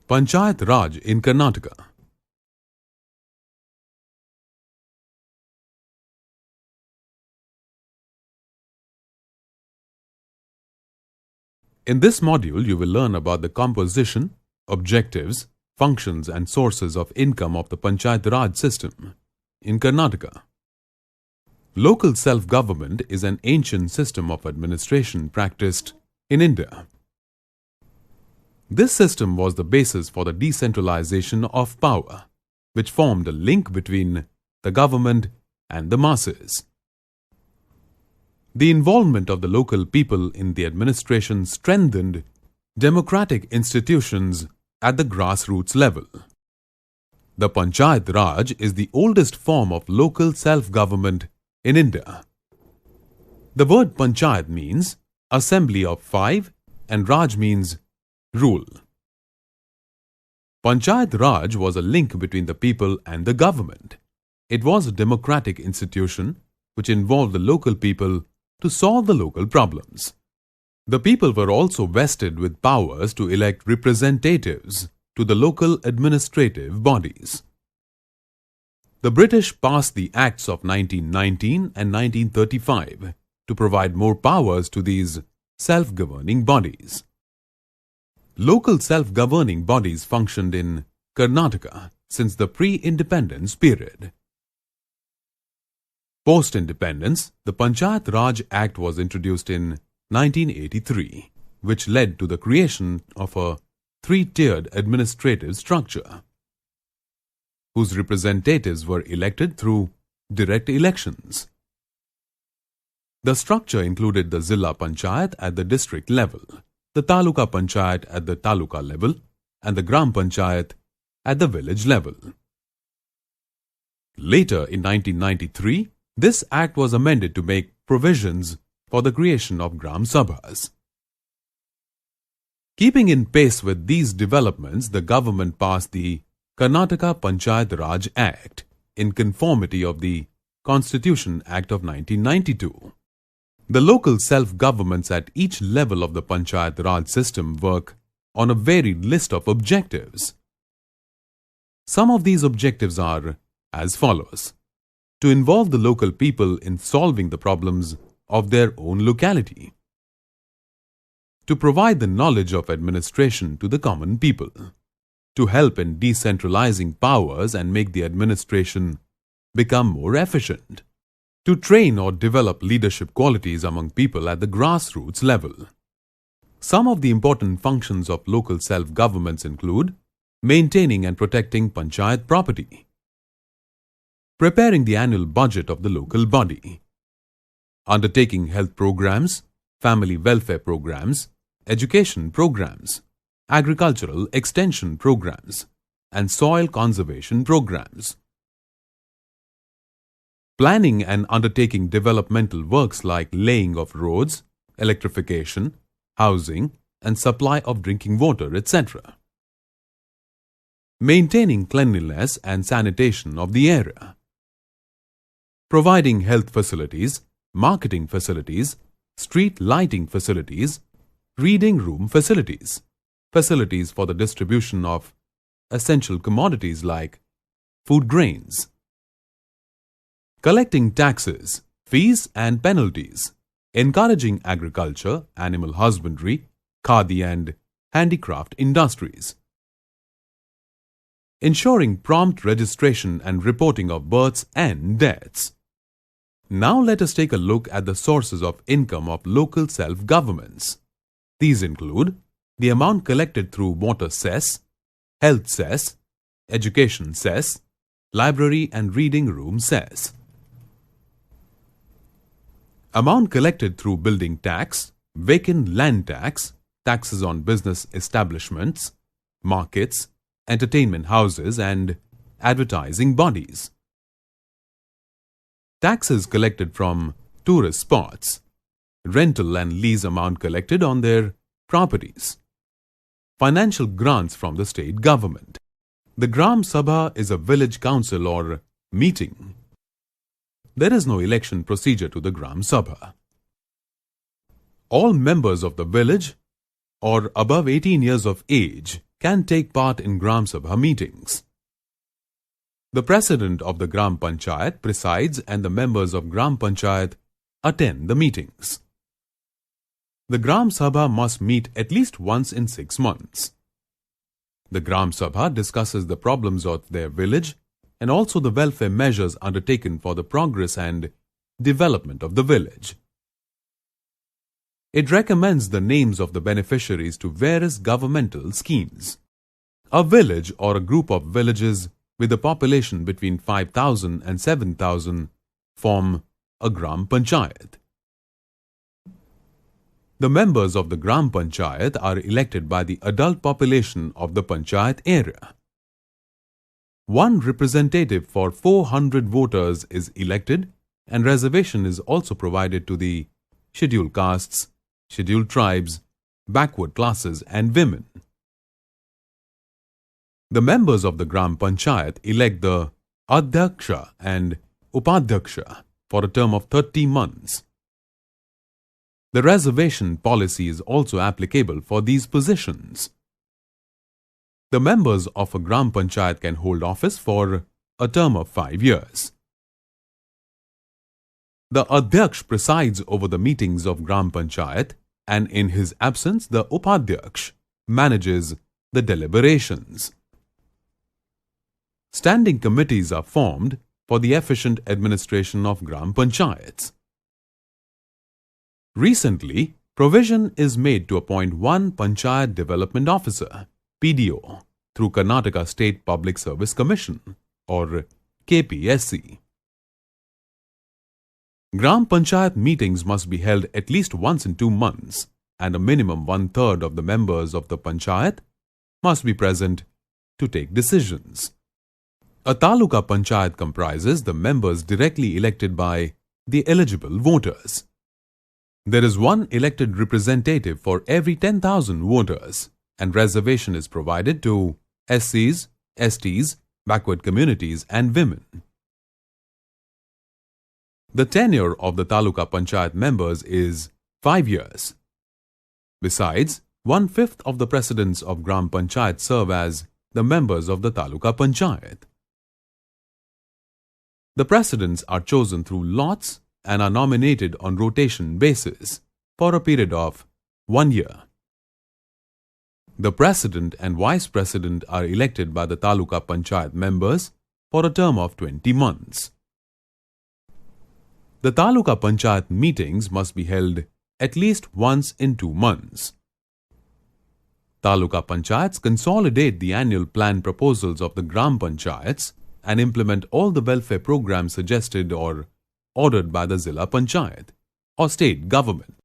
Panchayati Raj in Karnataka. In this module, you will learn about the composition, objectives, functions and sources of income of the Panchayati Raj system in Karnataka. Local self-government is an ancient system of administration practiced in India. This system was the basis for the decentralization of power, which formed a link between the government and the masses. The involvement of the local people in the administration strengthened democratic institutions at the grassroots level. The Panchayati Raj is the oldest form of local self-government in India. The word Panchayat means assembly of five and Raj means rule. Panchayati Raj was a link between the people and the government. It was a democratic institution which involved the local people to solve the local problems. The people were also vested with powers to elect representatives to the local administrative bodies. The British passed the Acts of 1919 and 1935 to provide more powers to these self-governing bodies. Local self-governing bodies functioned in Karnataka since the pre-independence period. Post-independence, the Panchayati Raj Act was introduced in 1983, which led to the creation of a three-tiered administrative structure, whose representatives were elected through direct elections. The structure included the Zilla Panchayat at the district level, the Taluka Panchayat at the Taluka level, and the Gram Panchayat at the village level. Later, in 1993, this act was amended to make provisions for the creation of Gram Sabhas. Keeping in pace with these developments, the government passed the Karnataka Panchayati Raj Act in conformity of the Constitution Act of 1992. The local self-governments at each level of the Panchayati Raj system work on a varied list of objectives. Some of these objectives are as follows: to involve the local people in solving the problems of their own locality, to provide the knowledge of administration to the common people, to help in decentralizing powers and make the administration become more efficient, to train or develop leadership qualities among people at the grassroots level. Some of the important functions of local self-governments include maintaining and protecting panchayat property, preparing the annual budget of the local body, undertaking health programs, family welfare programs, education programs, agricultural extension programs, and soil conservation programs. Planning and undertaking developmental works like laying of roads, electrification, housing, and supply of drinking water, etc. Maintaining cleanliness and sanitation of the area. Providing health facilities, marketing facilities, street lighting facilities, reading room facilities, facilities for the distribution of essential commodities like food grains. Collecting taxes, fees and penalties, encouraging agriculture, animal husbandry, khadi and handicraft industries. Ensuring prompt registration and reporting of births and deaths. Now let us take a look at the sources of income of local self-governments. These include the amount collected through water cess, health cess, education cess, library and reading room cess. Amount collected through building tax, vacant land tax, taxes on business establishments, markets, entertainment houses and advertising bodies. Taxes collected from tourist spots, rental and lease amount collected on their properties, financial grants from the state government. The Gram Sabha is a village council or meeting. There is no election procedure to the Gram Sabha. All members of the village or above 18 years of age can take part in Gram Sabha meetings. The president of the Gram Panchayat presides and the members of Gram Panchayat attend the meetings. The Gram Sabha must meet at least once in 6 months. The Gram Sabha discusses the problems of their village and also the welfare measures undertaken for the progress and development of the village. It recommends the names of the beneficiaries to various governmental schemes. A village or a group of villages with a population between 5,000 and 7,000 form a Gram Panchayat. The members of the Gram Panchayat are elected by the adult population of the Panchayat area. One representative for 400 voters is elected, and reservation is also provided to the scheduled castes, scheduled tribes, backward classes and women. The members of the Gram Panchayat elect the Adhyaksha and Upadhyaksha for a term of 30 months. The reservation policy is also applicable for these positions. The members of a Gram Panchayat can hold office for a term of 5 years. The Adhyaksh presides over the meetings of Gram Panchayat, and in his absence the Upadhyaksh manages the deliberations. Standing committees are formed for the efficient administration of Gram Panchayats. Recently, provision is made to appoint one Panchayat Development Officer, PDO, through Karnataka State Public Service Commission, or KPSC. Gram Panchayat meetings must be held at least once in 2 months, and a minimum 1/3 of the members of the Panchayat must be present to take decisions. A Taluka Panchayat comprises the members directly elected by the eligible voters. There is one elected representative for every 10,000 voters, and reservation is provided to SCs, STs, backward communities and women. The tenure of the Taluka Panchayat members is 5 years. Besides, 1/5 of the presidents of Gram Panchayat serve as the members of the Taluka Panchayat. The presidents are chosen through lots and are nominated on rotation basis for a period of 1 year. The president and vice president are elected by the Taluka Panchayat members for a term of 20 months. The Taluka Panchayat meetings must be held at least once in 2 months. Taluka Panchayats consolidate the annual plan proposals of the Gram Panchayats and implement all the welfare programs suggested or ordered by the Zilla Panchayat or state government.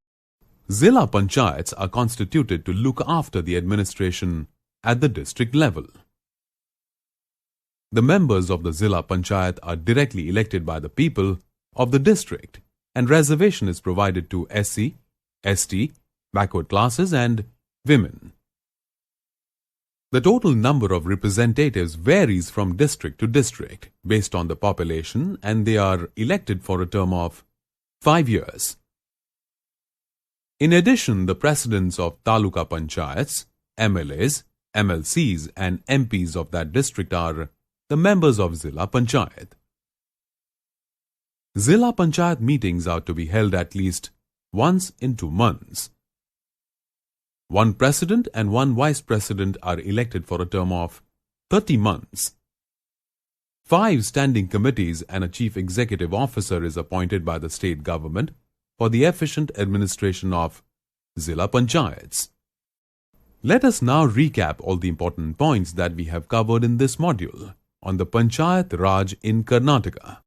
Zilla Panchayats are constituted to look after the administration at the district level. The members of the Zilla Panchayat are directly elected by the people of the district, and reservation is provided to SC, ST, backward classes and women. The total number of representatives varies from district to district based on the population, and they are elected for a term of 5 years. In addition, the presidents of Taluka Panchayats, MLAs, MLCs and MPs of that district are the members of Zilla Panchayat. Zilla Panchayat meetings are to be held at least once in 2 months. One president and one vice president are elected for a term of 30 months. 5 standing committees and a chief executive officer is appointed by the state government for the efficient administration of Zilla Panchayats. Let us now recap all the important points that we have covered in this module on the Panchayati Raj in Karnataka.